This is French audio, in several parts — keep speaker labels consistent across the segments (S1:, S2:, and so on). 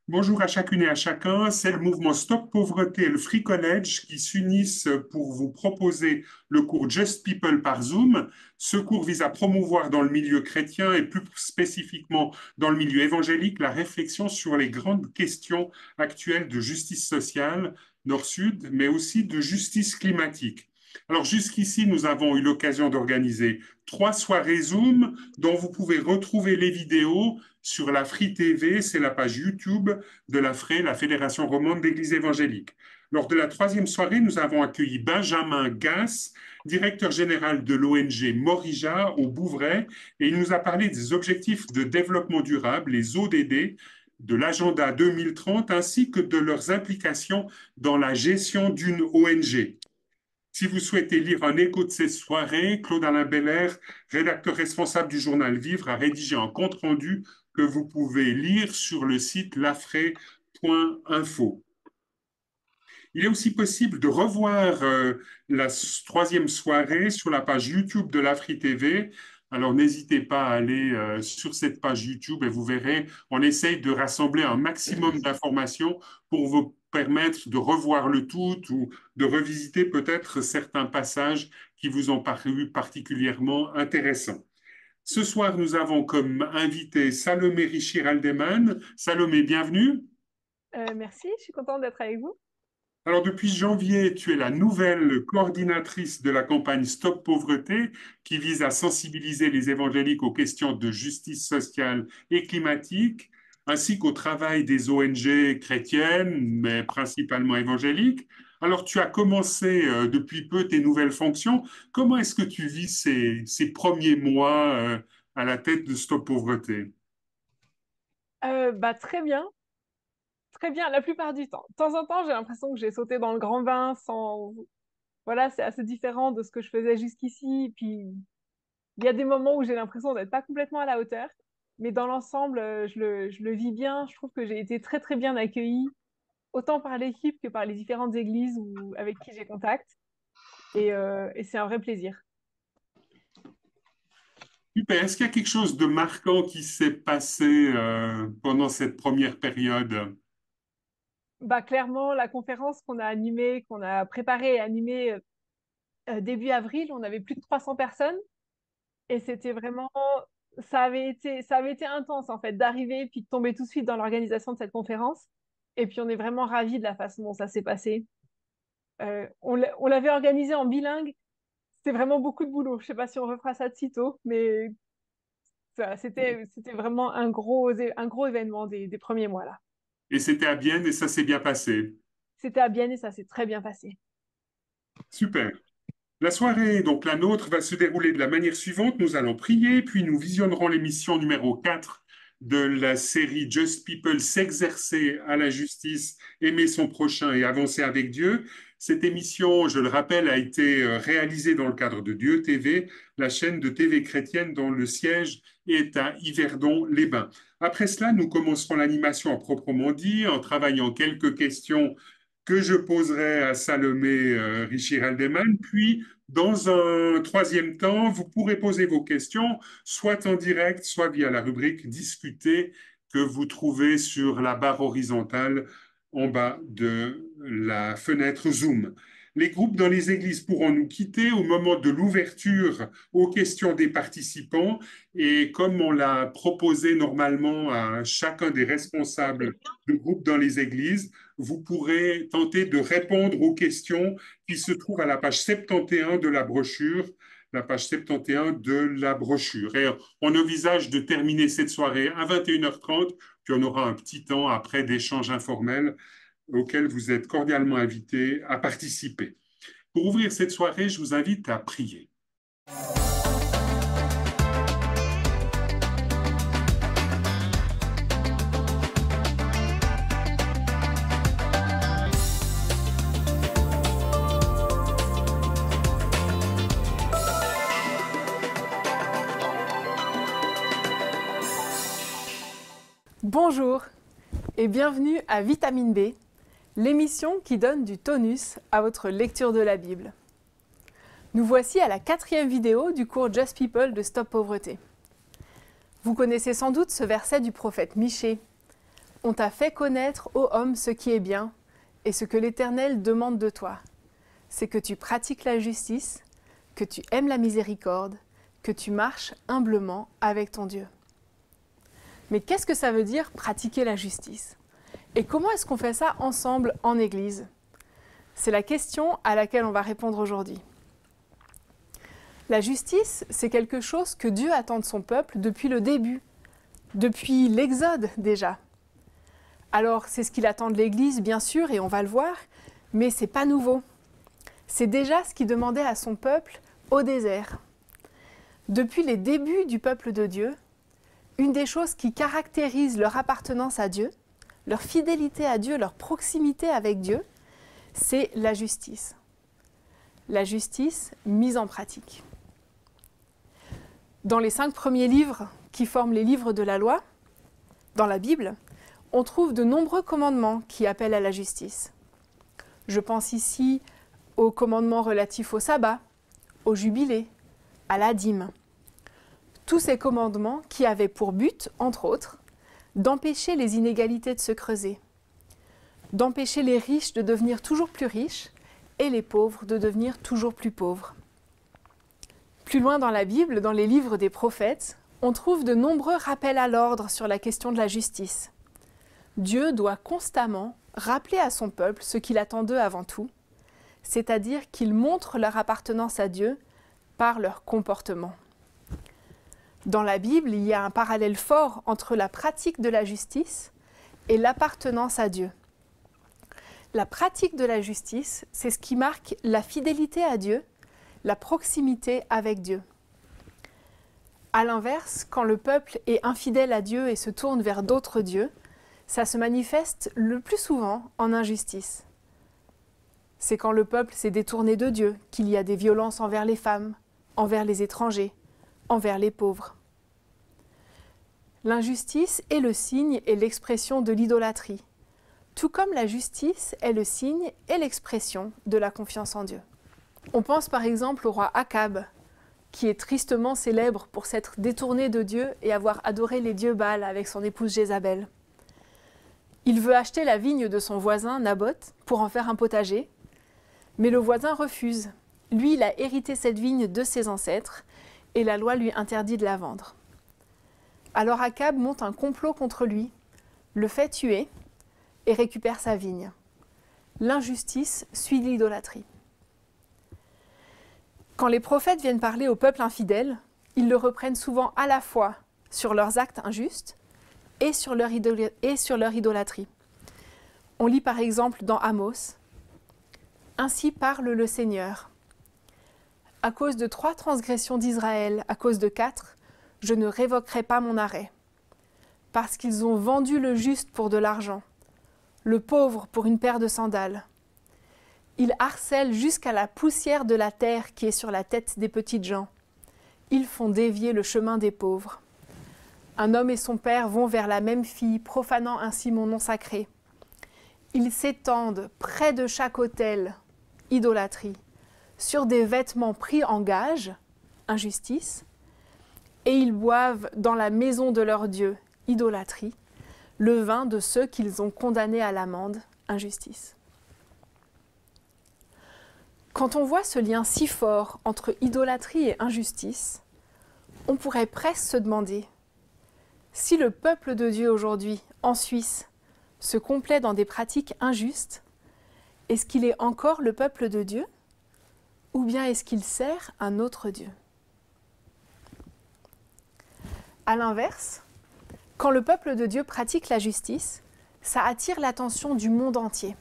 S1: Bonjour à chacune et à chacun. C'est le mouvement Stop Pauvreté et le Free College qui s'unissent pour vous proposer le cours Just People par Zoom. Ce cours vise à promouvoir dans le milieu chrétien et plus spécifiquement dans le milieu évangélique la réflexion sur les grandes questions actuelles de justice sociale nord-sud, mais aussi de justice climatique. Alors jusqu'ici, nous avons eu l'occasion d'organiser 3 soirées Zoom dont vous pouvez retrouver les vidéos sur la Free TV, c'est la page YouTube de la FRE, la Fédération romande d'Église évangélique. Lors de la 3e soirée, nous avons accueilli Benjamin Gass, directeur général de l'ONG Morija au Bouvray, et il nous a parlé des objectifs de développement durable, les ODD, de l'agenda 2030, ainsi que de leurs implications dans la gestion d'une ONG. Si vous souhaitez lire un écho de ces soirées, Claude-Alain Belair, rédacteur responsable du journal Vivre, a rédigé un compte-rendu que vous pouvez lire sur le site lafray.info. Il est aussi possible de revoir la 3e soirée sur la page YouTube de l'Afri TV. Alors n'hésitez pas à aller sur cette page YouTube et vous verrez, on essaye de rassembler un maximum d'informations pour vous permettre de revoir le tout ou de revisiter peut-être certains passages qui vous ont paru particulièrement intéressants. Ce soir, nous avons comme invité Salomé Richir-Aldeman. Salomé, bienvenue.
S2: Merci, je suis contente d'être avec vous.
S1: Alors, depuis janvier, tu es la nouvelle coordinatrice de la campagne Stop Pauvreté, qui vise à sensibiliser les évangéliques aux questions de justice sociale et climatique, ainsi qu'au travail des ONG chrétiennes, mais principalement évangéliques. Alors, tu as commencé depuis peu tes nouvelles fonctions. Comment est-ce que tu vis ces premiers mois à la tête de Stop Pauvreté?
S2: Très bien, très bien, la plupart du temps. De temps en temps, j'ai l'impression que j'ai sauté dans le grand bain sans... Voilà, c'est assez différent de ce que je faisais jusqu'ici. Puis, il y a des moments où j'ai l'impression d'être pas complètement à la hauteur. Mais dans l'ensemble, je le vis bien. Je trouve que j'ai été très, très bien accueillie, autant par l'équipe que par les différentes églises avec qui j'ai contact. Et c'est un vrai plaisir.
S1: Super. Est-ce qu'il y a quelque chose de marquant qui s'est passé pendant cette première période?
S2: Clairement, la conférence qu'on a animée, qu'on a préparée et animée début avril, on avait plus de 300 personnes. Et c'était vraiment, ça avait été intense en fait d'arriver puis de tomber tout de suite dans l'organisation de cette conférence. Et puis on est vraiment ravis de la façon dont ça s'est passé. On l'avait organisé en bilingue. C'était vraiment beaucoup de boulot. Je sais pas si on refera ça de sitôt, mais c'était vraiment un gros événement des premiers mois là.
S1: Et c'était à Bienne et ça s'est bien passé.
S2: C'était à Bienne et ça s'est très bien passé.
S1: Super. La soirée, donc la nôtre, va se dérouler de la manière suivante. Nous allons prier, puis nous visionnerons l'émission numéro 4 de la série Just People s'exercer à la justice, aimer son prochain et avancer avec Dieu. Cette émission, je le rappelle, a été réalisée dans le cadre de Dieu TV, la chaîne de TV chrétienne dont le siège est à Yverdon-les-Bains. Après cela, nous commencerons l'animation à proprement dit en travaillant quelques questions que je poserai à Salomé Richir-Aldeman. Puis, dans un 3e temps, vous pourrez poser vos questions, soit en direct, soit via la rubrique Discuter que vous trouvez sur la barre horizontale en bas de la fenêtre Zoom. Les groupes dans les églises pourront nous quitter au moment de l'ouverture aux questions des participants et comme on l'a proposé normalement à chacun des responsables de groupes dans les églises, vous pourrez tenter de répondre aux questions qui se trouvent à la page 71 de la brochure, la page 71 de la brochure. Et on envisage de terminer cette soirée à 21h30, puis on aura un petit temps après d'échanges informels auxquels vous êtes cordialement invités à participer. Pour ouvrir cette soirée, je vous invite à prier.
S2: Bonjour et bienvenue à Vitamine B, l'émission qui donne du tonus à votre lecture de la Bible. Nous voici à la 4e vidéo du cours Just People de Stop Pauvreté. Vous connaissez sans doute ce verset du prophète Michée.
S3: On t'a fait connaître, ô homme, ce qui est bien, et ce que l'Éternel demande de toi, c'est que tu pratiques la justice, que tu aimes la miséricorde, que tu marches humblement avec ton Dieu. Mais qu'est-ce que ça veut dire pratiquer la justice? Et comment est-ce qu'on fait ça ensemble en Église? C'est la question à laquelle on va répondre aujourd'hui. La justice, c'est quelque chose que Dieu attend de son peuple depuis le début, depuis l'Exode déjà. Alors, c'est ce qu'il attend de l'Église, bien sûr, et on va le voir, mais ce n'est pas nouveau. C'est déjà ce qu'il demandait à son peuple au désert. Depuis les débuts du peuple de Dieu, une des choses qui caractérise leur appartenance à Dieu, leur fidélité à Dieu, leur proximité avec Dieu, c'est la justice. La justice mise en pratique. Dans les 5 premiers livres qui forment les livres de la loi, dans la Bible, on trouve de nombreux commandements qui appellent à la justice. Je pense ici aux commandements relatifs au sabbat, au jubilé, à la dîme. Tous ces commandements qui avaient pour but, entre autres, d'empêcher les inégalités de se creuser, d'empêcher les riches de devenir toujours plus riches et les pauvres de devenir toujours plus pauvres. Plus loin dans la Bible, dans les livres des prophètes, on trouve de nombreux rappels à l'ordre sur la question de la justice. Dieu doit constamment rappeler à son peuple ce qu'il attend d'eux avant tout, c'est-à-dire qu'ils montrent leur appartenance à Dieu par leur comportement. Dans la Bible, il y a un parallèle fort entre la pratique de la justice et l'appartenance à Dieu. La pratique de la justice, c'est ce qui marque la fidélité à Dieu, la proximité avec Dieu. À l'inverse, quand le peuple est infidèle à Dieu et se tourne vers d'autres dieux, ça se manifeste le plus souvent en injustice. C'est quand le peuple s'est détourné de Dieu qu'il y a des violences envers les femmes, envers les étrangers, envers les pauvres. L'injustice est le signe et l'expression de l'idolâtrie, tout comme la justice est le signe et l'expression de la confiance en Dieu. On pense par exemple au roi Akab, qui est tristement célèbre pour s'être détourné de Dieu et avoir adoré les dieux Baal avec son épouse Jézabel. Il veut acheter la vigne de son voisin Naboth pour en faire un potager, mais le voisin refuse. Lui, il a hérité cette vigne de ses ancêtres et la loi lui interdit de la vendre. Alors Akab monte un complot contre lui, le fait tuer et récupère sa vigne. L'injustice suit l'idolâtrie. Quand les prophètes viennent parler au peuple infidèle, ils le reprennent souvent à la fois sur leurs actes injustes et sur leur idolâtrie. On lit par exemple dans Amos « Ainsi parle le Seigneur. À cause de 3 transgressions d'Israël, à cause de 4, je ne révoquerai pas mon arrêt. Parce qu'ils ont vendu le juste pour de l'argent, le pauvre pour une paire de sandales. Ils harcèlent jusqu'à la poussière de la terre qui est sur la tête des petites gens. Ils font dévier le chemin des pauvres. Un homme et son père vont vers la même fille, profanant ainsi mon nom sacré. Ils s'étendent près de chaque autel, idolâtrie, sur des vêtements pris en gage, injustice, et ils boivent dans la maison de leur Dieu, idolâtrie, le vin de ceux qu'ils ont condamnés à l'amende, injustice. Quand on voit ce lien si fort entre idolâtrie et injustice, on pourrait presque se demander si le peuple de Dieu aujourd'hui, en Suisse, se complaît dans des pratiques injustes, est-ce qu'il est encore le peuple de Dieu ou bien est-ce qu'il sert un autre Dieu? À l'inverse, quand le peuple de Dieu pratique la justice, ça attire l'attention du monde entier.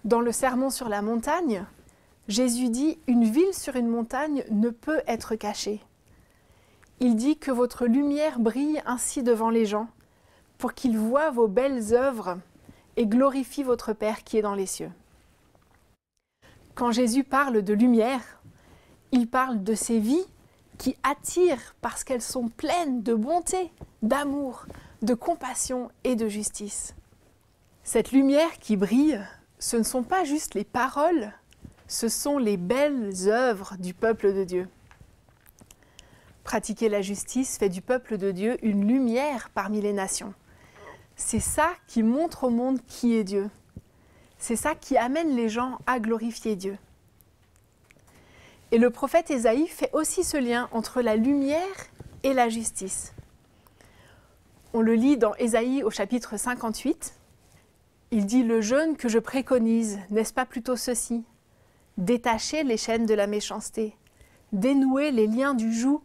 S3: Dans le Sermon sur la montagne, Jésus dit « Une ville sur une montagne ne peut être cachée ». Il dit que votre lumière brille ainsi devant les gens, pour qu'ils voient vos belles œuvres et glorifient votre Père qui est dans les cieux. Quand Jésus parle de lumière, il parle de ces vies qui attirent parce qu'elles sont pleines de bonté, d'amour, de compassion et de justice. Cette lumière qui brille, ce ne sont pas juste les paroles, ce sont les belles œuvres du peuple de Dieu. Pratiquer la justice fait du peuple de Dieu une lumière parmi les nations. C'est ça qui montre au monde qui est Dieu. C'est ça qui amène les gens à glorifier Dieu. Et le prophète Ésaïe fait aussi ce lien entre la lumière et la justice. On le lit dans Ésaïe au chapitre 58. Il dit « Le jeûne que je préconise, n'est-ce pas plutôt ceci? Détacher les chaînes de la méchanceté, dénouer les liens du joug,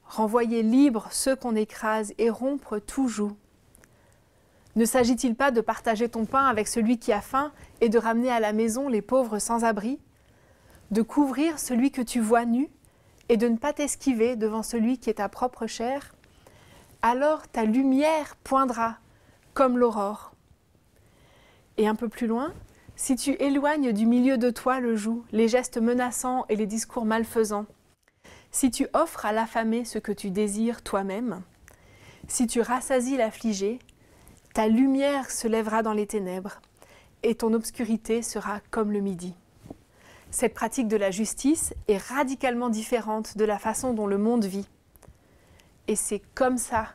S3: renvoyer libres ceux qu'on écrase et rompre tout joug. Ne s'agit-il pas de partager ton pain avec celui qui a faim et de ramener à la maison les pauvres sans abri? De couvrir celui que tu vois nu et de ne pas t'esquiver devant celui qui est ta propre chair? Alors ta lumière poindra comme l'aurore. » Et un peu plus loin, « Si tu éloignes du milieu de toi le joug, les gestes menaçants et les discours malfaisants, si tu offres à l'affamé ce que tu désires toi-même, si tu rassasies l'affligé, ta lumière se lèvera dans les ténèbres et ton obscurité sera comme le midi. » Cette pratique de la justice est radicalement différente de la façon dont le monde vit. Et c'est comme ça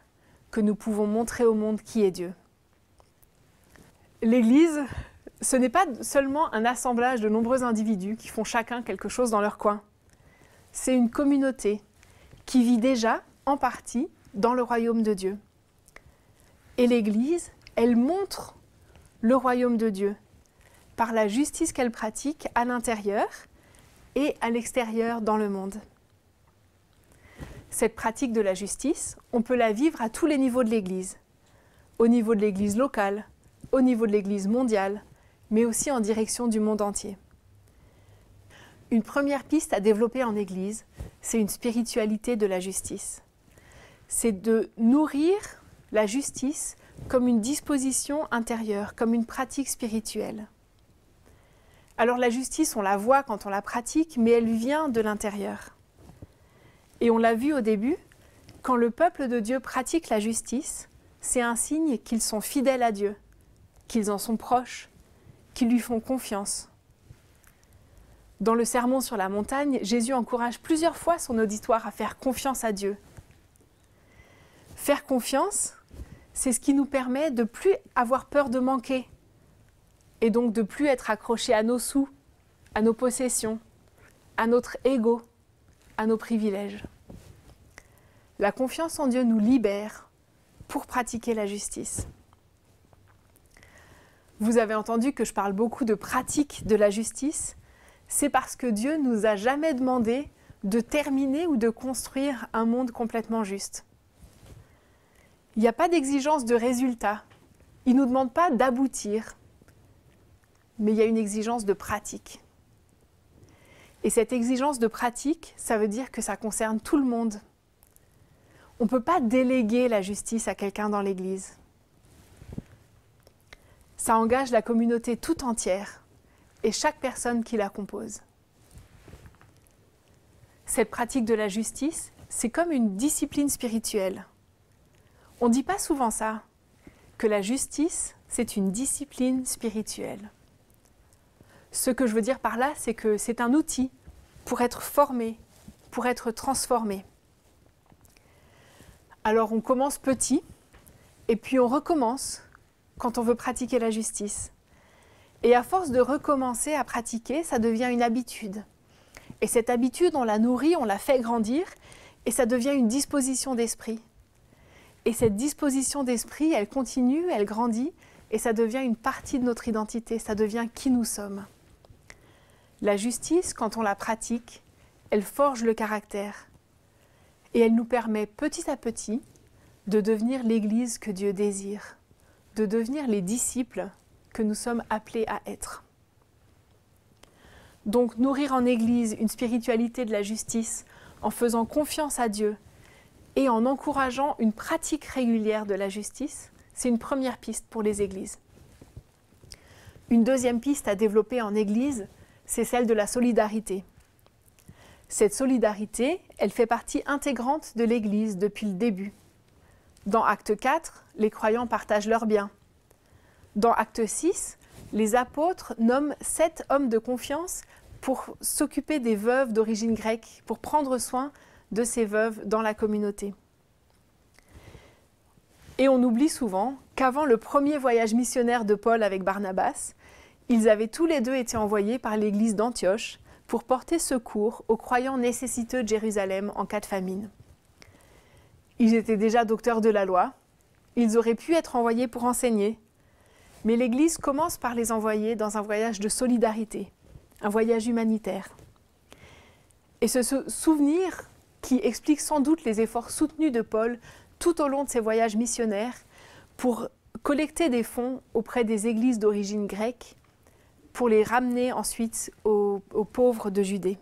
S3: que nous pouvons montrer au monde qui est Dieu. L'Église, ce n'est pas seulement un assemblage de nombreux individus qui font chacun quelque chose dans leur coin. C'est une communauté qui vit déjà, en partie, dans le royaume de Dieu. Et l'Église, elle montre le royaume de Dieu par la justice qu'elle pratique à l'intérieur et à l'extérieur dans le monde. Cette pratique de la justice, on peut la vivre à tous les niveaux de l'Église. Au niveau de l'Église locale, au niveau de l'Église mondiale, mais aussi en direction du monde entier. Une première piste à développer en Église, c'est une spiritualité de la justice. C'est de nourrir la justice comme une disposition intérieure, comme une pratique spirituelle. Alors la justice, on la voit quand on la pratique, mais elle vient de l'intérieur. Et on l'a vu au début, quand le peuple de Dieu pratique la justice, c'est un signe qu'ils sont fidèles à Dieu, qu'ils en sont proches, qu'ils lui font confiance. Dans le Sermon sur la montagne, Jésus encourage plusieurs fois son auditoire à faire confiance à Dieu. Faire confiance, c'est ce qui nous permet de ne plus avoir peur de manquer, et donc de ne plus être accroché à nos sous, à nos possessions, à notre ego, à nos privilèges. La confiance en Dieu nous libère pour pratiquer la justice. Vous avez entendu que je parle beaucoup de pratique de la justice. C'est parce que Dieu ne nous a jamais demandé de terminer ou de construire un monde complètement juste. Il n'y a pas d'exigence de résultat. Il ne nous demande pas d'aboutir. Mais il y a une exigence de pratique. Et cette exigence de pratique, ça veut dire que ça concerne tout le monde. On ne peut pas déléguer la justice à quelqu'un dans l'Église. Ça engage la communauté tout entière et chaque personne qui la compose. Cette pratique de la justice, c'est comme une discipline spirituelle. On ne dit pas souvent ça, que la justice, c'est une discipline spirituelle. Ce que je veux dire par là, c'est que c'est un outil pour être formé, pour être transformé. Alors on commence petit, et puis on recommence quand on veut pratiquer la justice. Et à force de recommencer à pratiquer, ça devient une habitude. Et cette habitude, on la nourrit, on la fait grandir, et ça devient une disposition d'esprit. Et cette disposition d'esprit, elle continue, elle grandit, et ça devient une partie de notre identité, ça devient qui nous sommes. La justice, quand on la pratique, elle forge le caractère. Et elle nous permet petit à petit de devenir l'Église que Dieu désire, de devenir les disciples que nous sommes appelés à être. Donc nourrir en Église une spiritualité de la justice en faisant confiance à Dieu et en encourageant une pratique régulière de la justice, c'est une première piste pour les Églises. Une deuxième piste à développer en Église, c'est celle de la solidarité. Cette solidarité, elle fait partie intégrante de l'Église depuis le début. Dans Acte 4, les croyants partagent leurs biens. Dans Acte 6, les apôtres nomment 7 hommes de confiance pour s'occuper des veuves d'origine grecque, pour prendre soin de ces veuves dans la communauté. Et on oublie souvent qu'avant le premier voyage missionnaire de Paul avec Barnabas, ils avaient tous les deux été envoyés par l'église d'Antioche pour porter secours aux croyants nécessiteux de Jérusalem en cas de famine. Ils étaient déjà docteurs de la loi, ils auraient pu être envoyés pour enseigner, mais l'Église commence par les envoyer dans un voyage de solidarité, un voyage humanitaire. Et ce souvenir qui explique sans doute les efforts soutenus de Paul tout au long de ses voyages missionnaires pour collecter des fonds auprès des églises d'origine grecque pour les ramener ensuite aux pauvres de Judée.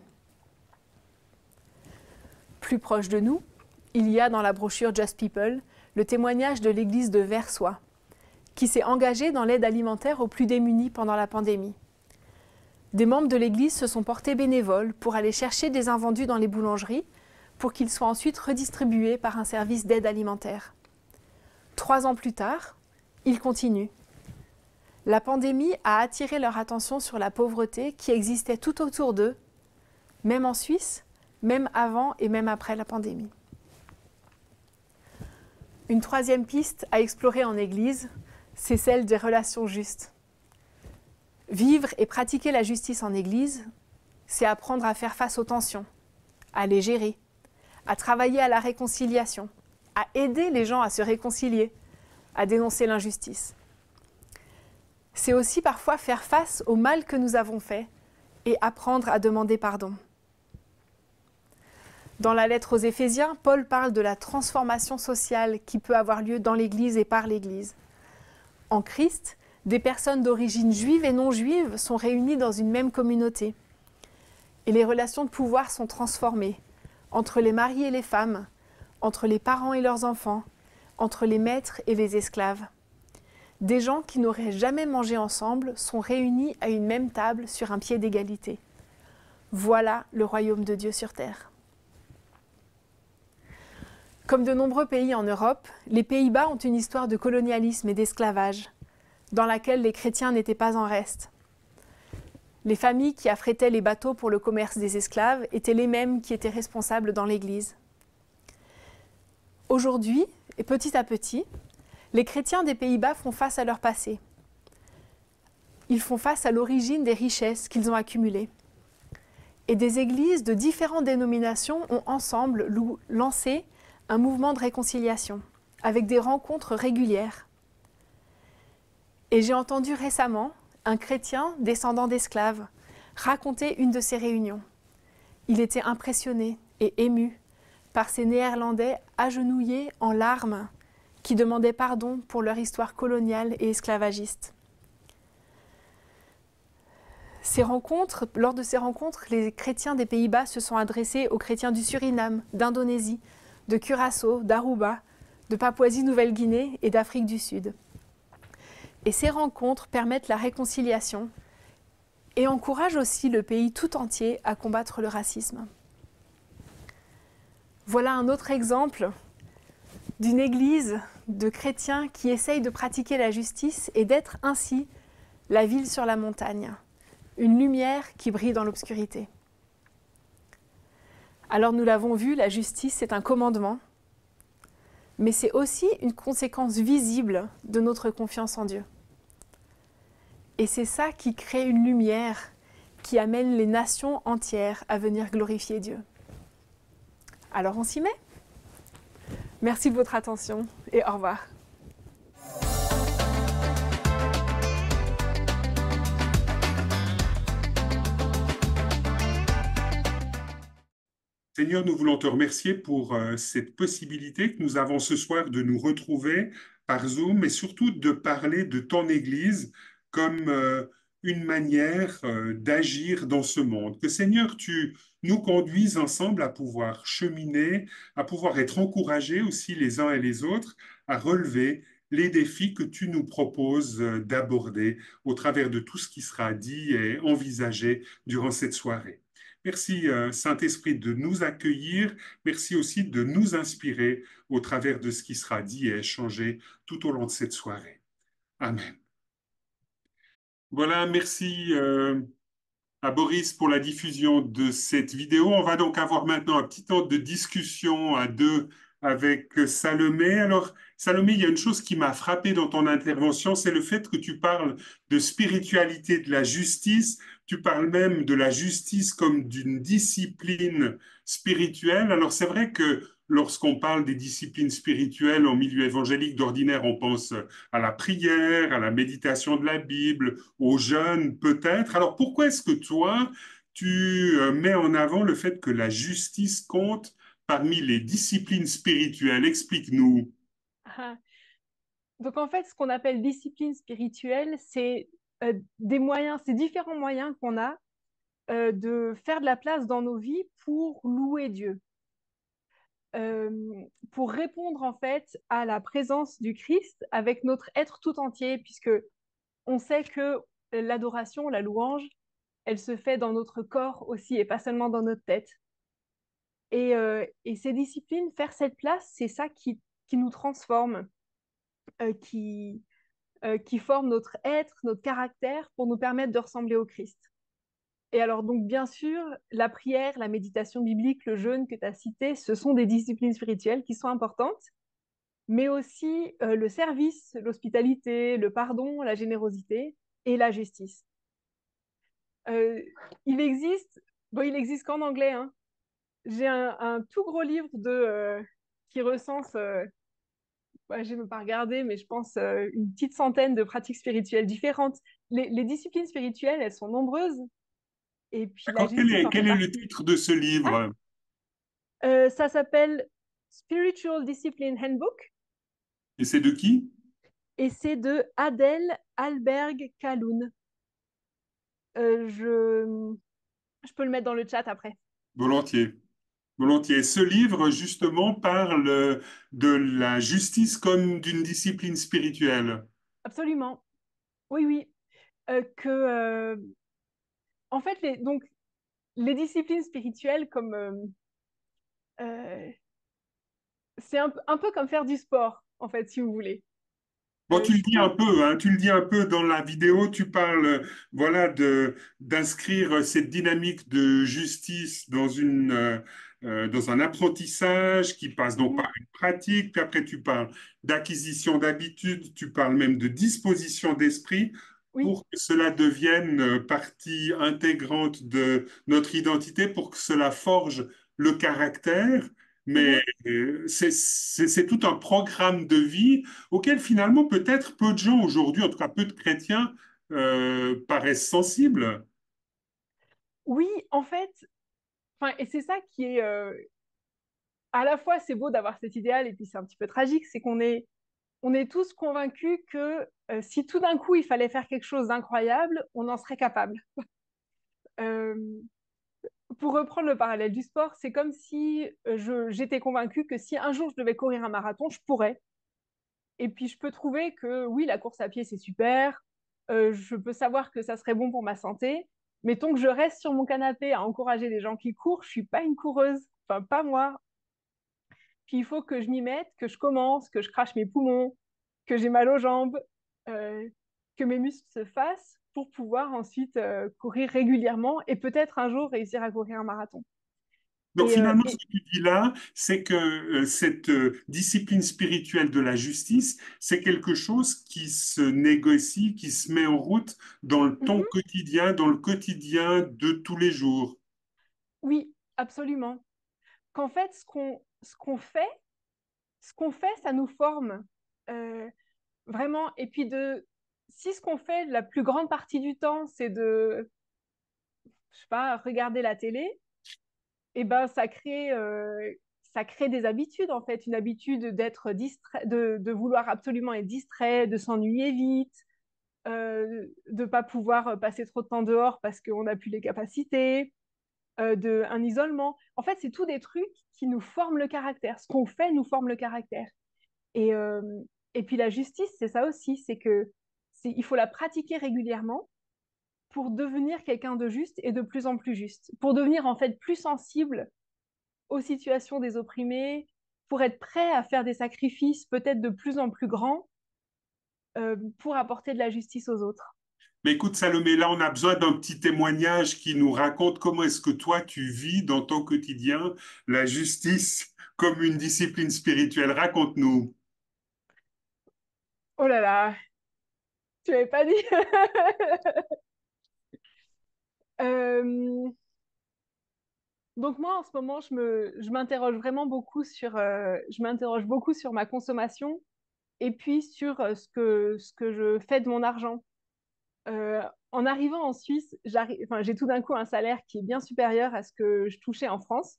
S3: Plus proche de nous, il y a dans la brochure Just People le témoignage de l'église de Versoix, qui s'est engagée dans l'aide alimentaire aux plus démunis pendant la pandémie. Des membres de l'église se sont portés bénévoles pour aller chercher des invendus dans les boulangeries pour qu'ils soient ensuite redistribués par un service d'aide alimentaire. 3 ans plus tard, ils continuent. La pandémie a attiré leur attention sur la pauvreté qui existait tout autour d'eux, même en Suisse, même avant et même après la pandémie. Une 3e piste à explorer en Église, c'est celle des relations justes. Vivre et pratiquer la justice en Église, c'est apprendre à faire face aux tensions, à les gérer, à travailler à la réconciliation, à aider les gens à se réconcilier, à dénoncer l'injustice. C'est aussi parfois faire face au mal que nous avons fait et apprendre à demander pardon. Dans la lettre aux Éphésiens, Paul parle de la transformation sociale qui peut avoir lieu dans l'Église et par l'Église. En Christ, des personnes d'origine juive et non juive sont réunies dans une même communauté. Et les relations de pouvoir sont transformées, entre les maris et les femmes, entre les parents et leurs enfants, entre les maîtres et les esclaves. Des gens qui n'auraient jamais mangé ensemble sont réunis à une même table sur un pied d'égalité. Voilà le royaume de Dieu sur terre. Comme de nombreux pays en Europe, les Pays-Bas ont une histoire de colonialisme et d'esclavage, dans laquelle les chrétiens n'étaient pas en reste. Les familles qui affrétaient les bateaux pour le commerce des esclaves étaient les mêmes qui étaient responsables dans l'Église. Aujourd'hui, et petit à petit, les chrétiens des Pays-Bas font face à leur passé. Ils font face à l'origine des richesses qu'ils ont accumulées. Et des églises de différentes dénominations ont ensemble lancé un mouvement de réconciliation, avec des rencontres régulières. Et j'ai entendu récemment un chrétien descendant d'esclaves raconter une de ces réunions. Il était impressionné et ému par ces Néerlandais agenouillés en larmes qui demandaient pardon pour leur histoire coloniale et esclavagiste. Lors de ces rencontres, les chrétiens des Pays-Bas se sont adressés aux chrétiens du Suriname, d'Indonésie, de Curaçao, d'Aruba, de Papouasie-Nouvelle-Guinée et d'Afrique du Sud. Et ces rencontres permettent la réconciliation et encouragent aussi le pays tout entier à combattre le racisme. Voilà un autre exemple d'une église de chrétiens qui essayent de pratiquer la justice et d'être ainsi la ville sur la montagne, une lumière qui brille dans l'obscurité. Alors nous l'avons vu, la justice c'est un commandement, mais c'est aussi une conséquence visible de notre confiance en Dieu. Et c'est ça qui crée une lumière qui amène les nations entières à venir glorifier Dieu. Alors on s'y met ? Merci de votre attention et au revoir.
S1: Seigneur, nous voulons te remercier pour cette possibilité que nous avons ce soir de nous retrouver par Zoom et surtout de parler de ton Église comme une manière d'agir dans ce monde. Que Seigneur, tu nous conduises ensemble à pouvoir cheminer, à pouvoir être encouragés aussi les uns et les autres à relever les défis que tu nous proposes d'aborder au travers de tout ce qui sera dit et envisagé durant cette soirée. Merci, Saint-Esprit, de nous accueillir. Merci aussi de nous inspirer au travers de ce qui sera dit et échangé tout au long de cette soirée. Amen. Voilà, merci à Boris pour la diffusion de cette vidéo. On va donc avoir maintenant un petit temps de discussion à deux avec Salomé. Alors, Salomé, il y a une chose qui m'a frappé dans ton intervention, c'est le fait que tu parles de spiritualité, de la justice. Tu parles même de la justice comme d'une discipline spirituelle. Alors, c'est vrai que lorsqu'on parle des disciplines spirituelles en milieu évangélique d'ordinaire, on pense à la prière, à la méditation de la Bible, au jeûne peut-être. Alors, pourquoi est-ce que toi, tu mets en avant le fait que la justice compte parmi les disciplines spirituelles? Explique-nous.
S2: Ah. Donc en fait, ce qu'on appelle discipline spirituelle, c'est des moyens, c'est différents moyens qu'on a de faire de la place dans nos vies pour louer Dieu, euh, pour répondre en fait à la présence du Christ avec notre être tout entier, puisque on sait que l'adoration, la louange, elle se fait dans notre corps aussi et pas seulement dans notre tête. Et ces disciplines, faire cette place, c'est ça qui nous transforme, qui, qui forme notre être, notre caractère pour nous permettre de ressembler au Christ. Et alors, donc, bien sûr, la prière, la méditation biblique, le jeûne que tu as cité, ce sont des disciplines spirituelles qui sont importantes, mais aussi le service, l'hospitalité, le pardon, la générosité et la justice. Euh, il existe, bon, il existe qu'en anglais, hein. J'ai un tout gros livre qui recense, ouais, je n'ai même pas regardé, mais je pense une petite centaine de pratiques spirituelles différentes. Les disciplines spirituelles, elles sont nombreuses, et puis la
S1: D'accord.
S2: justice en fait
S1: Quel est le
S2: partie.
S1: titre de ce
S2: Ah,
S1: livre?
S2: ça s'appelle Spiritual Discipline Handbook,
S1: Et c'est de qui?
S2: et c'est de Adèle Alberg Kaloun. Je peux le mettre dans le chat après.
S1: Volontiers. Volontiers. Ce livre, justement, parle de la justice comme d'une discipline spirituelle.
S2: Absolument. Oui, oui. En fait, donc, les disciplines spirituelles, comme euh, c'est un peu comme faire du sport, en fait, si vous voulez.
S1: Bon, tu le
S2: Je
S1: dis un
S2: peux.
S1: peu, hein, tu le dis un peu dans la vidéo, tu parles, voilà, d'inscrire cette dynamique de justice dans un apprentissage qui passe donc
S2: Mhm,
S1: par une pratique, puis après tu parles d'acquisition d'habitude, tu parles même de disposition d'esprit
S2: oui.
S1: pour que cela devienne partie intégrante de notre identité, pour que cela forge le caractère. Mais
S2: Mhm.
S1: c'est tout un programme de vie auquel finalement peut-être peu de gens aujourd'hui, en tout cas peu de chrétiens, paraissent sensibles.
S2: Oui, en fait, enfin, et c'est ça qui est à la fois c'est beau d'avoir cet idéal et puis c'est un petit peu tragique, c'est on est tous convaincus que si tout d'un coup il fallait faire quelque chose d'incroyable, on en serait capable. Euh, pour reprendre le parallèle du sport, c'est comme si j'étais convaincue que si un jour je devais courir un marathon, je pourrais. Et puis je peux trouver que oui, la course à pied c'est super, je peux savoir que ça serait bon pour ma santé, mais tant que je reste sur mon canapé à encourager les gens qui courent, je suis pas une coureuse, enfin pas moi. Puis il faut que je m'y mette, que je commence, que je crache mes poumons, que j'ai mal aux jambes, euh, que mes muscles se fassent pour pouvoir ensuite courir régulièrement et peut-être un jour réussir à courir un marathon.
S1: Donc finalement, ce
S2: Et
S1: que tu dis là, c'est que cette discipline spirituelle de la justice, c'est quelque chose qui se négocie, qui se met en route dans ton
S2: mhm,
S1: quotidien, dans le quotidien de tous les jours.
S2: oui, absolument. Qu'en fait, ce qu'on fait, ça nous forme euh, vraiment. Et puis si ce qu'on fait la plus grande partie du temps, c'est je sais pas, regarder la télé, et ben ça crée des habitudes en fait, une habitude d'être distrait, de vouloir absolument être distrait, de s'ennuyer vite, de pas pouvoir passer trop de temps dehors parce qu'on n'a plus les capacités, un isolement. En fait, c'est tout des trucs qui nous forment le caractère. Ce qu'on fait nous forme le caractère. Et, euh, et puis la justice, c'est ça aussi, il faut la pratiquer régulièrement pour devenir quelqu'un de juste et de plus en plus juste, pour devenir en fait plus sensible aux situations des opprimés, pour être prêt à faire des sacrifices peut-être de plus en plus grands pour apporter de la justice aux autres.
S1: Mais écoute, Salomé, là, on a besoin d'un petit témoignage qui nous raconte comment est-ce que toi, tu vis dans ton quotidien la justice comme une discipline spirituelle? Raconte-nous.
S2: Oh là là, tu m'avais pas dit. Euh, donc moi, en ce moment, je m'interroge vraiment beaucoup je m'interroge beaucoup sur ma consommation et puis sur ce que je fais de mon argent. Euh, En arrivant en Suisse, enfin, j'ai tout d'un coup un salaire qui est bien supérieur à ce que je touchais en France.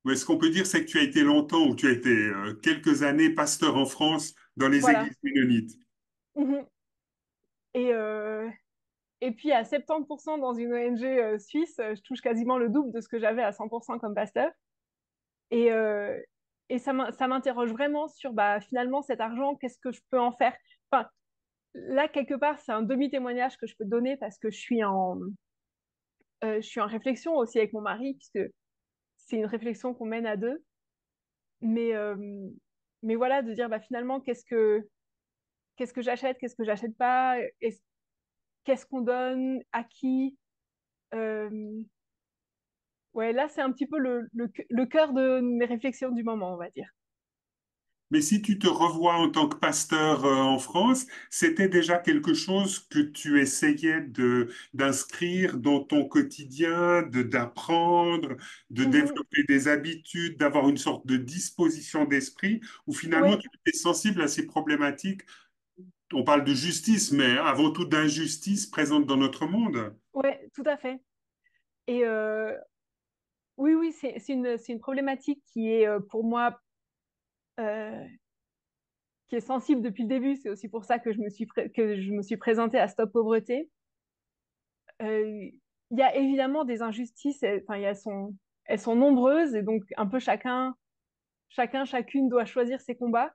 S1: Mais ce qu'on peut dire, c'est que tu as été longtemps, ou tu as été quelques années pasteur en France dans les
S2: Voilà.
S1: églises ménonites.
S2: Mhm. Et, euh, et puis à 70% dans une ONG suisse, je touche quasiment le double de ce que j'avais à 100% comme pasteur. Et, euh, et ça m'interroge vraiment sur bah, finalement cet argent, qu'est-ce que je peux en faire? Enfin, là, quelque part, c'est un demi-témoignage que je peux te donner parce que je suis en réflexion aussi avec mon mari, puisque c'est une réflexion qu'on mène à deux. Mais, euh, mais voilà, de dire bah, finalement, qu'est-ce que j'achète, qu'est-ce que j'achète pas, qu'est-ce qu'on donne, à qui. Euh, ouais, là, c'est un petit peu le cœur de mes réflexions du moment, on va dire.
S1: Mais si tu te revois en tant que pasteur en France, c'était déjà quelque chose que tu essayais d'inscrire dans ton quotidien, d'apprendre, de
S2: Mhm.
S1: développer des habitudes, d'avoir une sorte de disposition d'esprit, où finalement
S2: Ouais,
S1: tu étais sensible à ces problématiques. On parle de justice, mais avant tout d'injustice présente dans notre monde.
S2: ouais, tout à fait. Et oui, oui, c'est une problématique qui est pour moi euh, qui est sensible depuis le début. C'est aussi pour ça que que je me suis présentée à Stop Pauvreté. Il y a évidemment des injustices, enfin, elles sont nombreuses et donc un peu chacune doit choisir ses combats.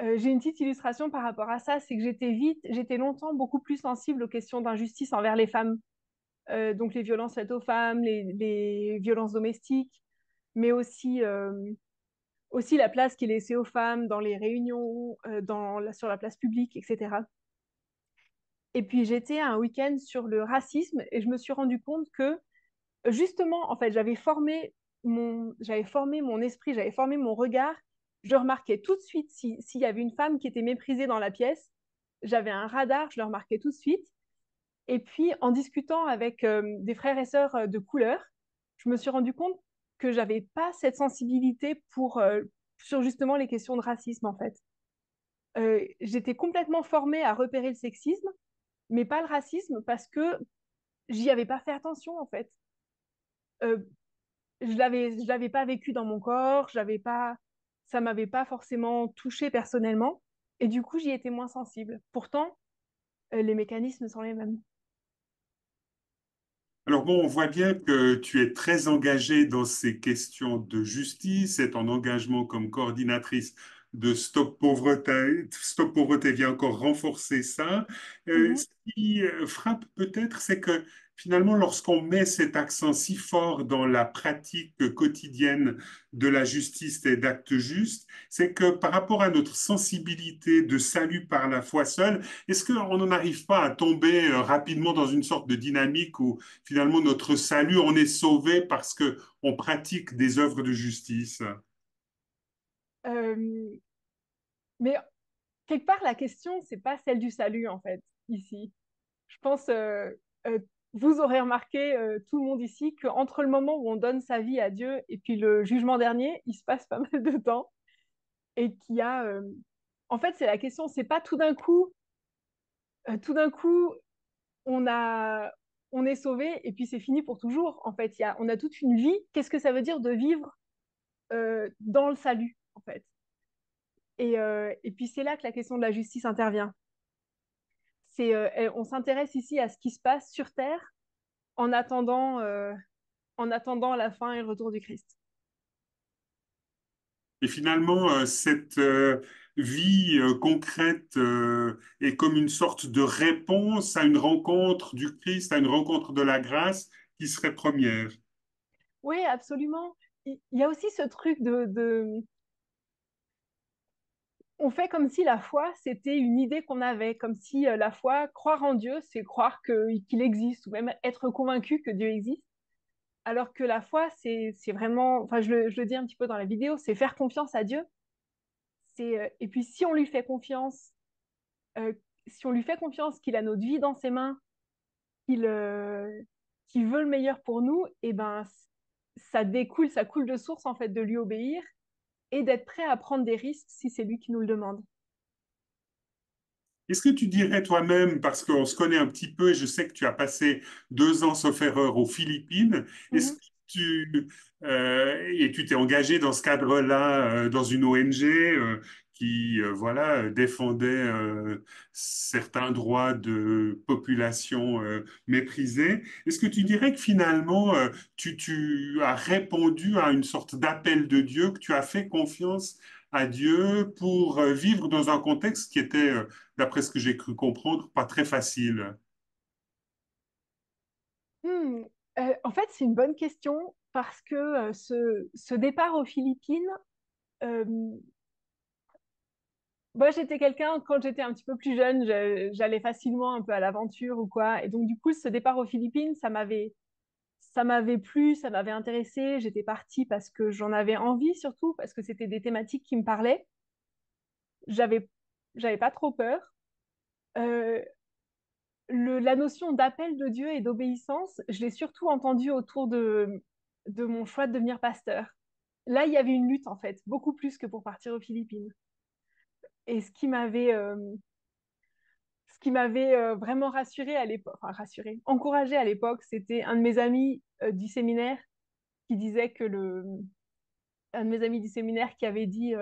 S2: J'ai une petite illustration par rapport à ça, c'est que j'étais longtemps beaucoup plus sensible aux questions d'injustice envers les femmes. Donc les violences faites aux femmes, les violences domestiques, mais aussi la place qui est laissée aux femmes dans les réunions, sur la place publique, etc. Et puis j'étais à un week-end sur le racisme et je me suis rendu compte que justement, en fait, j'avais formé mon esprit, j'avais formé mon regard. Je remarquais tout de suite s'il y avait une femme qui était méprisée dans la pièce. J'avais un radar, je le remarquais tout de suite. Et puis, en discutant avec des frères et sœurs de couleur, je me suis rendu compte que j'avais pas cette sensibilité sur justement les questions de racisme, en fait. J'étais complètement formée à repérer le sexisme, mais pas le racisme parce que j'y avais pas fait attention, en fait. Euh, je l'avais pas vécu dans mon corps, ça m'avait pas forcément touché personnellement, et du coup, j'y étais moins sensible. Pourtant, les mécanismes sont les mêmes.
S1: Alors bon, on voit bien que tu es très engagée dans ces questions de justice et ton engagement comme coordinatrice de Stop Pauvreté. Stop Pauvreté vient encore renforcer ça.
S2: Mhm.
S1: Ce qui frappe peut-être, c'est que finalement, lorsqu'on met cet accent si fort dans la pratique quotidienne de la justice et d'actes justes, c'est que par rapport à notre sensibilité de salut par la foi seule, est-ce qu'on n'en arrive pas à tomber rapidement dans une sorte de dynamique où finalement notre salut, on est sauvé parce que on pratique des œuvres de justice?
S2: Euh, mais quelque part, la question, c'est pas celle du salut, en fait, ici. Je pense, euh, vous aurez remarqué, tout le monde ici, qu'entre le moment où on donne sa vie à Dieu et puis le jugement dernier, il se passe pas mal de temps. Et qu'il y a. En fait, c'est la question, c'est pas tout d'un coup, on a, on est sauvé et puis c'est fini pour toujours. En fait, on a toute une vie. Qu'est-ce que ça veut dire de vivre dans le salut, en fait? Et puis c'est là que la question de la justice intervient. On s'intéresse ici à ce qui se passe sur Terre en en attendant la fin et le retour du Christ.
S1: Et finalement, cette vie concrète est comme une sorte de réponse à une rencontre du Christ, à une rencontre de la grâce qui serait première.
S2: Oui, absolument. Il y a aussi ce truc on fait comme si la foi, c'était une idée qu'on avait, comme si la foi, croire en Dieu, c'est croire qu'il existe, ou même être convaincu que Dieu existe. Alors que la foi, c'est vraiment, enfin, je le dis un petit peu dans la vidéo, c'est faire confiance à Dieu. Et puis, si on lui fait confiance, euh, si on lui fait confiance qu'il a notre vie dans ses mains, qu'il qu'il veut le meilleur pour nous, et ben, ça coule de source, en fait, de lui obéir et d'être prêt à prendre des risques si c'est lui qui nous le demande.
S1: Est-ce que tu dirais toi-même, parce qu'on se connaît un petit peu et je sais que tu as passé 2 ans, sauf erreur, aux Philippines, est-ce
S2: Mhm.
S1: que et tu t'es engagé dans ce cadre-là, dans une ONG qui, voilà, défendait certains droits de population méprisée. Est-ce que tu dirais que finalement, tu as répondu à une sorte d'appel de Dieu, que tu as fait confiance à Dieu pour vivre dans un contexte qui était d'après ce que j'ai cru comprendre, pas très facile.
S2: Hmm. En fait, c'est une bonne question parce que ce départ aux Philippines, euh, moi, j'étais quelqu'un, quand j'étais un petit peu plus jeune, j'allais facilement un peu à l'aventure ou quoi. Et donc, du coup, ce départ aux Philippines, ça m'avait plu, ça m'avait intéressé. J'étais partie parce que j'en avais envie, surtout parce que c'était des thématiques qui me parlaient. J'avais, j'avais pas trop peur. Euh, la notion d'appel de Dieu et d'obéissance, je l'ai surtout entendue autour de mon choix de devenir pasteur. Là, il y avait une lutte, en fait, beaucoup plus que pour partir aux Philippines. Et ce qui m'avait vraiment rassurée à l'époque, enfin rassurée, encouragée à l'époque, c'était un de mes amis du séminaire qui disait un de mes amis du séminaire qui avait dit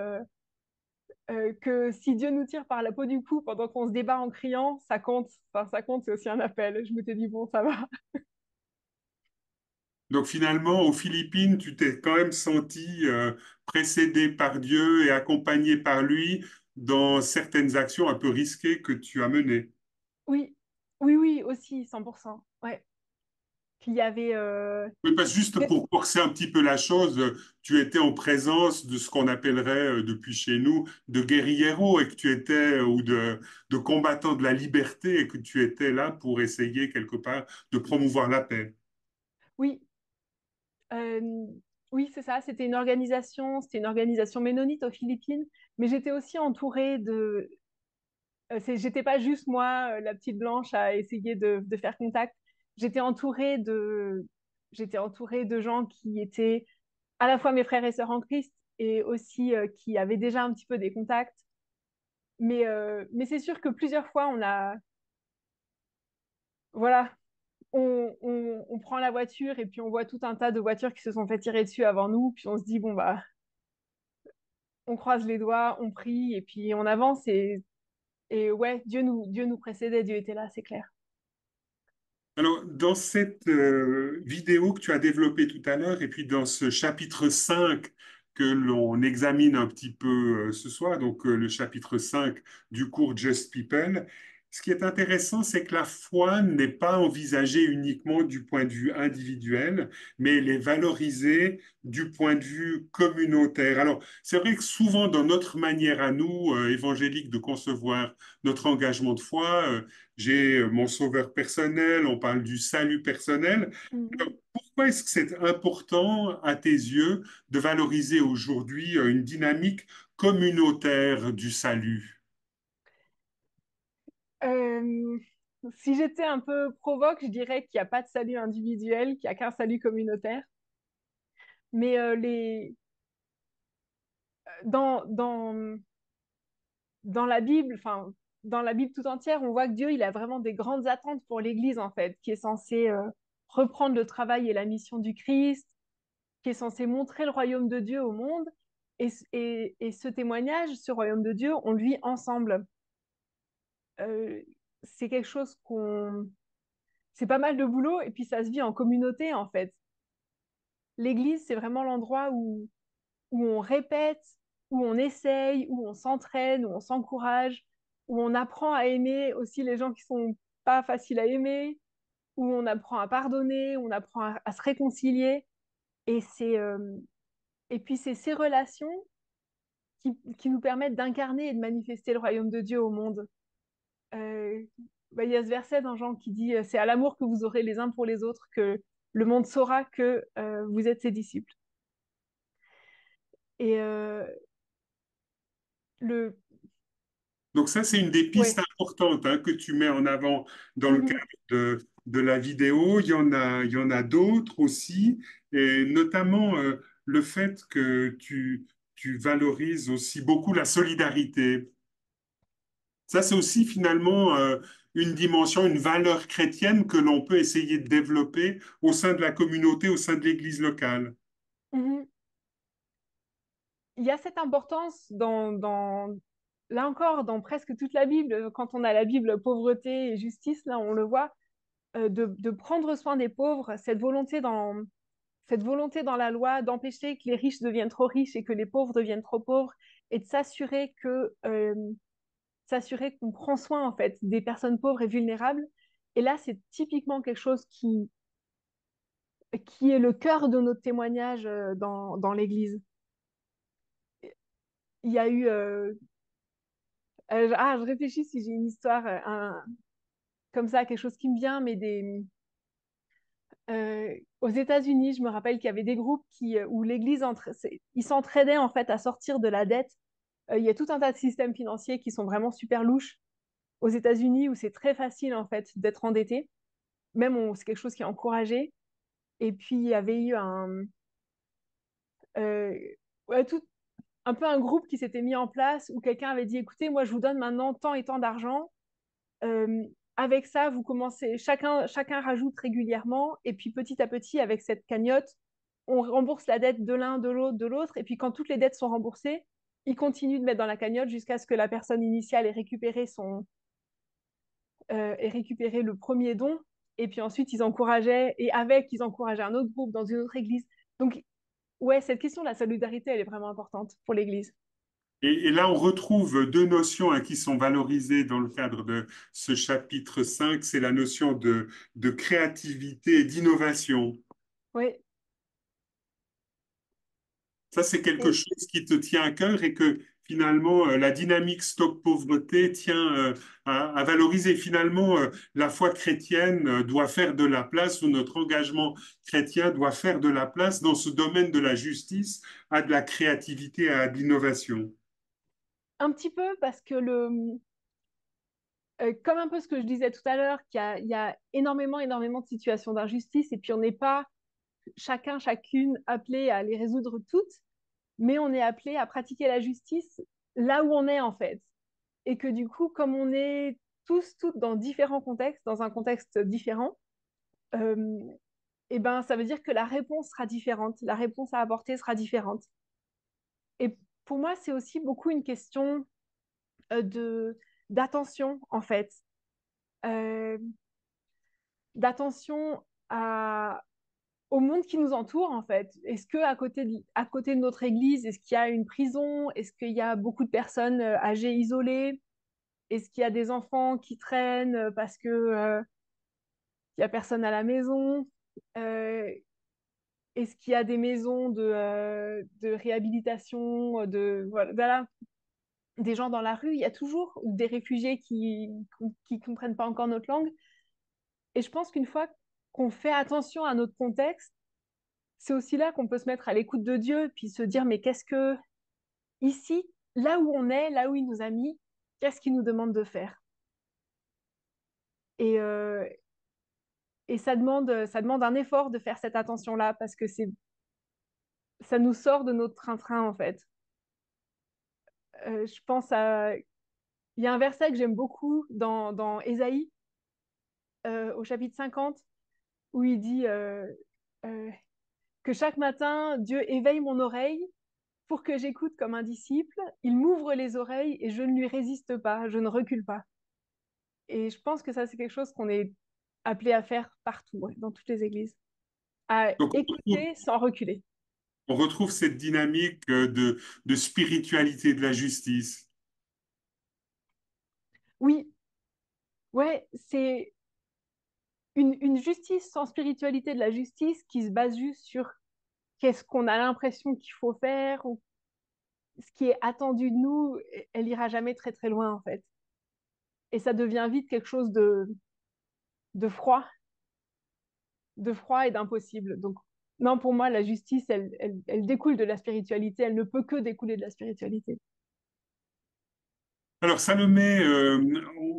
S2: que si Dieu nous tire par la peau du cou pendant qu'on se débat en criant, ça compte. Enfin, ça compte, c'est aussi un appel. Je m'étais dit, bon, ça va.
S1: Donc finalement, aux Philippines, tu t'es quand même senti précédé par Dieu et accompagné par lui dans certaines actions un peu risquées que tu as menées.
S2: Oui, oui, oui, aussi, 100%. Ouais. Puis il y avait.
S1: Oui, parce que juste
S2: Mais-
S1: pour corser un petit peu la chose, tu étais en présence de ce qu'on appellerait depuis chez nous de guerrieros et que tu étais, ou de combattants de la liberté et que tu étais là pour essayer quelque part de promouvoir la paix.
S2: oui, euh, oui, c'est ça. C'était une organisation ménonite aux Philippines, mais j'étais aussi entourée de. J'étais pas juste moi, la petite blanche, à essayer de faire contact. J'étais entourée de. J'étais entourée de gens qui étaient à la fois mes frères et sœurs en Christ et aussi qui avaient déjà un petit peu des contacts. Mais c'est sûr que plusieurs fois, voilà, on prend la voiture et puis on voit tout un tas de voitures qui se sont fait tirer dessus avant nous. Puis on se dit, bon, bah, on croise les doigts, on prie et puis on avance. Et ouais, Dieu nous précédait, Dieu était là, c'est clair.
S1: Alors, dans cette vidéo que tu as développée tout à l'heure, et puis dans ce chapitre 5 que l'on examine un petit peu ce soir, donc le chapitre 5 du cours Just People, ce qui est intéressant, c'est que la foi n'est pas envisagée uniquement du point de vue individuel, mais elle est valorisée du point de vue communautaire. Alors, c'est vrai que souvent, dans notre manière à nous, évangéliques, de concevoir notre engagement de foi, j'ai mon sauveur personnel, on parle du salut personnel.
S2: Mhm.
S1: Alors, pourquoi est-ce que c'est important, à tes yeux, de valoriser aujourd'hui une dynamique communautaire du salut?
S2: Euh, Si j'étais un peu provoque, je dirais qu'il n'y a pas de salut individuel, qu'il n'y a qu'un salut communautaire. Mais dans la Bible, enfin, dans la Bible tout entière, on voit que Dieu, il a vraiment des grandes attentes pour l'Église, en fait, qui est censée reprendre le travail et la mission du Christ, qui est censée montrer le royaume de Dieu au monde. Et ce témoignage, ce royaume de Dieu, on le vit ensemble. Euh, c'est quelque chose c'est pas mal de boulot, et puis ça se vit en communauté, en fait. L'Église, c'est vraiment l'endroit où on répète, où on essaye, où on s'entraîne, où on s'encourage, où on apprend à aimer aussi les gens qui sont pas faciles à aimer, où on apprend à pardonner, où on apprend à se réconcilier. Et et puis c'est ces relations qui nous permettent d'incarner et de manifester le royaume de Dieu au monde. Euh, il y a ce verset dans Jean qui dit c'est à l'amour que vous aurez les uns pour les autres que le monde saura que vous êtes ses disciples. Et le...
S1: Donc ça, c'est une des pistes
S2: Ouais.
S1: importantes hein, que tu mets en avant dans le
S2: Mhm.
S1: cadre de la vidéo. Il y en a d'autres aussi, et notamment le fait que tu valorises aussi beaucoup la solidarité. Ça, c'est aussi finalement une dimension, une valeur chrétienne que l'on peut essayer de développer au sein de la communauté, au sein de l'Église locale.
S2: Mhm. Il y a cette importance là encore, dans presque toute la Bible, quand on a la Bible pauvreté et justice, là on le voit, de prendre soin des pauvres, cette volonté dans la loi d'empêcher que les riches deviennent trop riches et que les pauvres deviennent trop pauvres, et de s'assurer qu'on prend soin en fait des personnes pauvres et vulnérables. Et là, c'est typiquement quelque chose qui est le cœur de notre témoignage dans l'Église. Il y a eu je réfléchis si j'ai une histoire comme ça, quelque chose qui me vient, mais aux États-Unis, je me rappelle qu'il y avait des groupes où l'Église ils s'entraidaient en fait à sortir de la dette. Il y a tout un tas de systèmes financiers qui sont vraiment super louches aux États-Unis où c'est très facile en fait d'être endetté. Même c'est quelque chose qui est encouragé. Et puis il y avait eu euh, ouais, un peu un groupe qui s'était mis en place où quelqu'un avait dit, écoutez, moi je vous donne maintenant tant et tant d'argent. Euh, Avec ça, vous commencez, chacun rajoute régulièrement, et puis petit à petit, avec cette cagnotte, on rembourse la dette de l'un, de l'autre, et puis quand toutes les dettes sont remboursées, ils continuent de mettre dans la cagnotte jusqu'à ce que la personne initiale ait récupéré le premier don, et puis ensuite ils encourageaient, ils encourageaient un autre groupe dans une autre église. Donc, ouais, cette question de la solidarité, elle est vraiment importante pour l'église.
S1: Et là, on retrouve deux notions hein, qui sont valorisées dans le cadre de ce chapitre 5. C'est la notion de créativité et d'innovation.
S2: Oui,
S1: Ça, c'est quelque
S2: et
S1: chose qui te tient à cœur et que finalement, la dynamique Stop Pauvreté tient à valoriser. Finalement, la foi chrétienne doit faire de la place, ou notre engagement chrétien doit faire de la place dans ce domaine de la justice, à de la créativité, à de l'innovation.
S2: un petit peu parce que comme un peu ce que je disais tout à l'heure, il y a énormément de situations d'injustice, et puis on n'est pas chacune appelé à les résoudre toutes, mais on est appelé à pratiquer la justice là où on est en fait. Et que du coup, comme on est toutes dans différents contextes, dans un contexte différent, euh, et ben, ça veut dire que la réponse sera différente, la réponse à apporter sera différente. Et pour moi, c'est aussi beaucoup une question d'attention en fait. Euh, D'attention au monde qui nous entoure, en fait. Est-ce que à côté de notre église, est-ce qu'il y a une prison? Est-ce qu'il y a beaucoup de personnes âgées isolées? Est-ce qu'il y a des enfants qui traînent parce que il y a personne à la maison? Euh, Est-ce qu'il y a des maisons de réhabilitation, voilà, des gens dans la rue? Il y a toujours des réfugiés qui comprennent pas encore notre langue. Et je pense qu'une fois qu'on fait attention à notre contexte, c'est aussi là qu'on peut se mettre à l'écoute de Dieu, puis se dire, mais qu'est-ce que, ici, là où on est, là où il nous a mis, qu'est-ce qu'il nous demande de faire? Et, euh, et ça demande un effort de faire cette attention-là, parce que ça nous sort de notre train-train, en fait. Je pense à... Il y a un verset que j'aime beaucoup dans Ésaïe, au chapitre 50, où il dit euh, que chaque matin, Dieu éveille mon oreille pour que j'écoute comme un disciple, il m'ouvre les oreilles et je ne lui résiste pas, je ne recule pas. Et je pense que ça, c'est quelque chose qu'on est appelé à faire partout, ouais, dans toutes les églises, à
S1: Donc,
S2: écouter sans reculer.
S1: on retrouve cette dynamique de spiritualité de la justice.
S2: Oui, ouais, c'est une justice sans spiritualité de la justice qui se base juste sur qu'est-ce qu'on a l'impression qu'il faut faire ou ce qui est attendu de nous, elle ira jamais très très loin en fait. Et ça devient vite quelque chose de froid, de froid et d'impossible. Donc, non, pour moi, la justice, elle découle de la spiritualité. Elle ne peut que découler de la spiritualité.
S1: Alors, Salomé,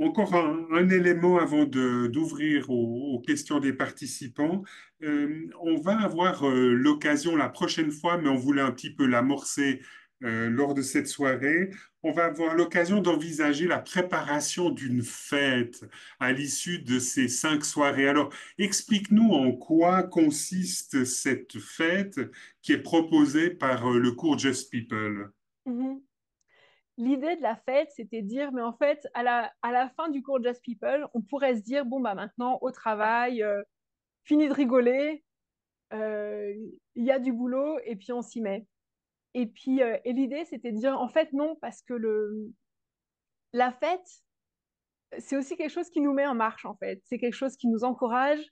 S1: encore un élément avant d'ouvrir aux questions des participants. On va avoir l'occasion la prochaine fois, mais on voulait un petit peu l'amorcer lors de cette soirée. On va avoir l'occasion d'envisager la préparation d'une fête à l'issue de ces 5 soirées. Alors, explique-nous en quoi consiste cette fête qui est proposée par le cours Just People.
S2: Mhm. L'idée de la fête, c'était de dire, mais en fait, à la fin du cours Just People, on pourrait se dire, bon, bah maintenant, au travail, fini de rigoler, euh, il y a du boulot, et puis on s'y met. Et puis, et l'idée, c'était de dire, en fait, non, parce que la fête, c'est aussi quelque chose qui nous met en marche, en fait. C'est quelque chose qui nous encourage,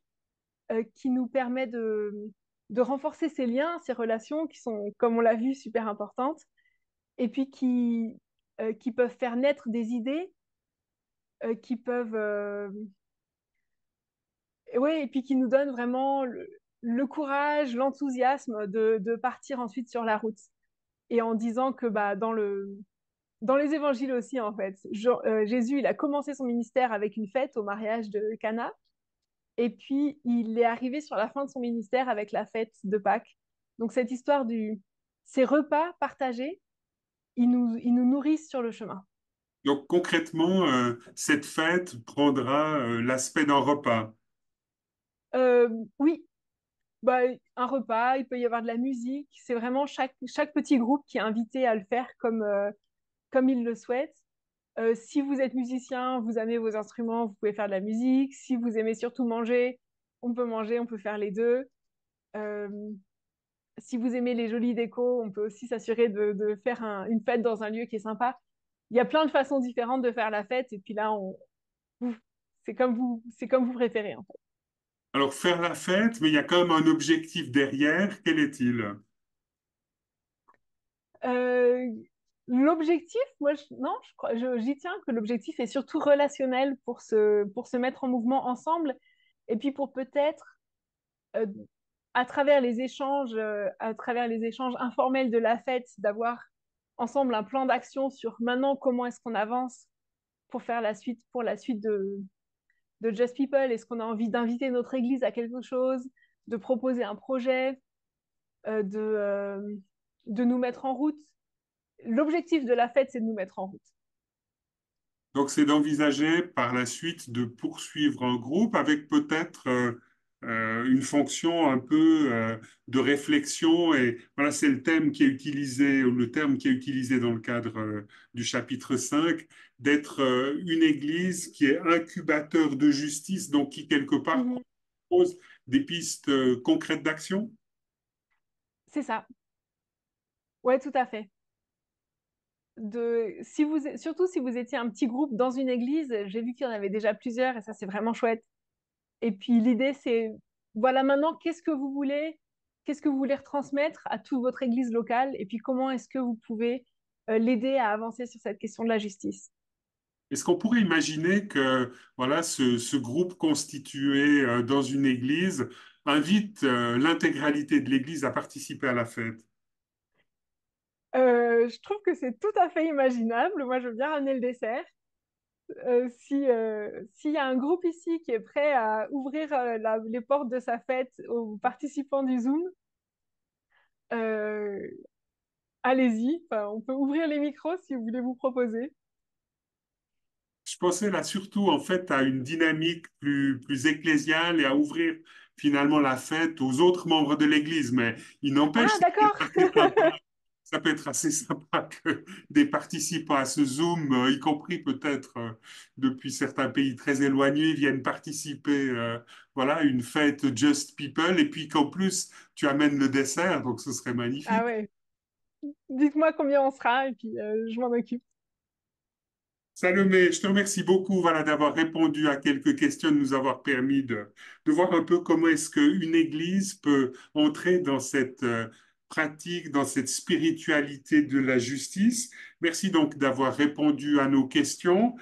S2: qui nous permet de renforcer ces liens, ces relations qui sont, comme on l'a vu, super importantes, et puis qui peuvent faire naître des idées, qui peuvent... ouais, et puis qui nous donnent vraiment le courage, l'enthousiasme de partir ensuite sur la route. Et en disant que bah, dans les évangiles aussi, en fait, Jésus, il a commencé son ministère avec une fête au mariage de Cana. Et puis, il est arrivé sur la fin de son ministère avec la fête de Pâques. Donc, cette histoire ces repas partagés, ils nous nourrissent sur le chemin.
S1: Donc concrètement, cette fête prendra l'aspect d'un repas.
S2: Euh, oui, bah, un repas, il peut y avoir de la musique. C'est vraiment chaque petit groupe qui est invité à le faire comme il le souhaite. Si vous êtes musicien, vous aimez vos instruments, vous pouvez faire de la musique. Si vous aimez surtout manger, on peut faire les deux. Euh, si vous aimez les jolies décos, on peut aussi s'assurer de faire une fête dans un lieu qui est sympa. Il y a plein de façons différentes de faire la fête, et puis là, c'est comme vous préférez, en fait.
S1: Alors faire la fête, mais il y a quand même un objectif derrière. Quel est-il?
S2: Euh, L'objectif, non, j'y tiens que l'objectif est surtout relationnel pour se mettre en mouvement ensemble, et puis pour peut-être euh, à travers les échanges informels de la fête, d'avoir ensemble un plan d'action sur maintenant comment est-ce qu'on avance pour faire pour la suite de Just People. Est-ce qu'on a envie d'inviter notre église à quelque chose, de proposer un projet, euh, de, euh, de nous mettre en route? L'objectif de la fête, c'est de nous mettre en route.
S1: Donc c'est d'envisager par la suite de poursuivre un groupe avec peut-être une fonction un peu de réflexion. Et voilà, c'est le thème qui est utilisé, ou le terme qui est utilisé dans le cadre du chapitre 5, d'être une église qui est incubateur de justice, donc qui quelque part
S2: Mhm.
S1: propose des pistes concrètes d'action.
S2: C'est ça. Ouais, tout à fait. Surtout si vous étiez un petit groupe dans une église, j'ai vu qu'il y en avait déjà plusieurs et ça, c'est vraiment chouette. Et puis l'idée, c'est, voilà, maintenant, qu'est-ce que vous voulez retransmettre à toute votre église locale et puis comment est-ce que vous pouvez l'aider à avancer sur cette question de la justice.
S1: Est-ce qu'on pourrait imaginer que voilà, ce groupe constitué dans une église invite l'intégralité de l'église à participer à la fête?
S2: Je trouve que c'est tout à fait imaginable. Moi, je veux bien ramener le dessert. S'il y a un groupe ici qui est prêt à ouvrir les portes de sa fête aux participants du Zoom, euh, allez-y. Enfin, on peut ouvrir les micros si vous voulez vous proposer.
S1: Je pensais là surtout en fait à une dynamique plus ecclésiale et à ouvrir finalement la fête aux autres membres de l'église. Mais il n'empêche,
S2: Ah, d'accord.
S1: ça peut être assez sympa que des participants à ce Zoom, y compris peut-être depuis certains pays très éloignés, viennent participer voilà, à une fête Just People et puis qu'en plus tu amènes le dessert, donc ce serait
S2: Ah
S1: magnifique.
S2: ouais. Dites-moi combien on sera et puis je m'en occupe.
S1: Salomé, je te remercie beaucoup voilà, d'avoir répondu à quelques questions, de nous avoir permis de voir un peu comment est-ce qu'une église peut entrer dans cette pratique, dans cette spiritualité de la justice. Merci donc d'avoir répondu à nos questions.